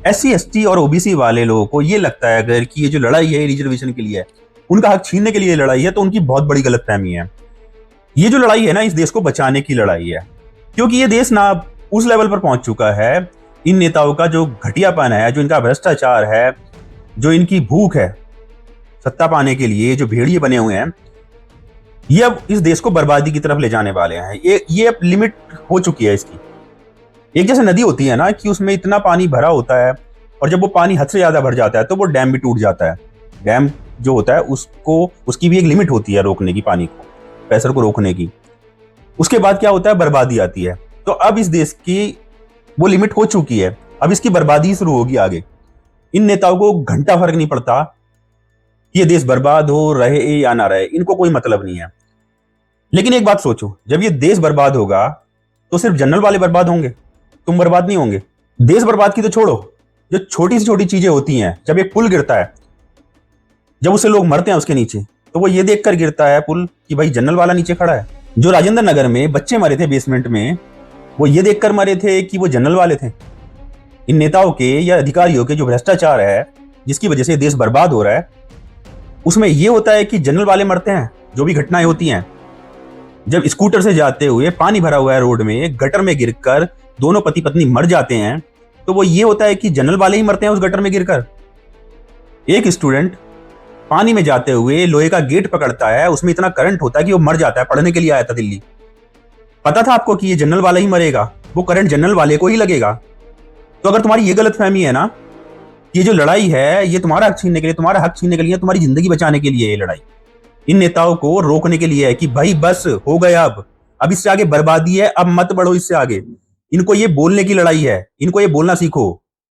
SC ST और OBC वाले लोगों को ये लगता है अगर कि ये जो लड़ाई है रिजर्वेशन के लिए है, उनका हक छीनने के लिए लड़ाई है, तो उनकी बहुत बड़ी गलतफहमी है। ये जो लड़ाई है ना, इस देश को बचाने की लड़ाई है, क्योंकि ये देश ना उस लेवल पर पहुंच चुका है। इन नेताओं का जो घटियापन है, जो इनका भ्रष्टाचार है, जो इनकी भूख है सत्ता पाने के लिए, जो भेड़िए बने हुए हैं, ये अब इस देश को बर्बादी की तरफ ले जाने वाले हैं। ये अब लिमिट हो चुकी है इसकी। एक जैसे नदी होती है ना कि उसमें इतना पानी भरा होता है, और जब वो पानी हद से ज्यादा भर जाता है तो वो डैम भी टूट जाता है। डैम जो होता है उसकी भी एक लिमिट होती है रोकने की, पानी को, प्रेशर को रोकने की। उसके बाद क्या होता है, बर्बादी आती है। तो अब इस देश की वो लिमिट हो चुकी है, अब इसकी बर्बादी शुरू होगी आगे। इन नेताओं को घंटा फर्क नहीं पड़ता ये देश बर्बाद हो रहे या ना रहे, इनको कोई मतलब नहीं है। लेकिन एक बात सोचो, जब ये देश बर्बाद होगा तो सिर्फ जनरल वाले बर्बाद होंगे, तुम बर्बाद नहीं होंगे। देश बर्बाद की तो छोड़ो, जो छोटी से छोटी चीजें होती हैं, जब एक पुल गिरता है, जब उससे लोग मरते हैं उसके नीचे, तो वो ये देखकर गिरता है पुल कि भाई जनरल वाला नीचे खड़ा है। जो राजेंद्र नगर में बच्चे मरे थे बेसमेंट में, वो ये देखकर मरे थे कि वो जनरल वाले थे। इन नेताओं के या अधिकारियों के जो भ्रष्टाचार है, जिसकी वजह से देश बर्बाद हो रहा है, उसमें यह होता है कि जनरल वाले मरते हैं। जो भी घटनाएं होती हैं, जब स्कूटर से जाते हुए पानी भरा हुआ है रोड में, गटर में गिरकर दोनों पति पत्नी मर जाते हैं, तो वो ये होता है कि जनरल वाले ही मरते हैं उस गटर में गिरकर। एक स्टूडेंट पानी में जाते हुए लोहे का गेट पकड़ता है, उसमें इतना करंट होता है कि वो मर जाता है। पढ़ने के लिए आया था दिल्ली, पता था आपको कि ये जनरल वाला ही मरेगा, वो करंट जनरल वाले को ही लगेगा। तो अगर तुम्हारी ये गलतफहमी है ना, ये जो लड़ाई है ये तुम्हारा हक छीनने के लिए, तुम्हारा हक छीनने के लिए, तुम्हारी जिंदगी बचाने के लिए ये लड़ाई, इन नेताओं को रोकने के लिए है कि भाई बस हो गया, अब इससे आगे बर्बादी है, अब मत बढ़ो इससे आगे। इनको ये बोलने की लड़ाई है, इनको ये बोलना सीखो।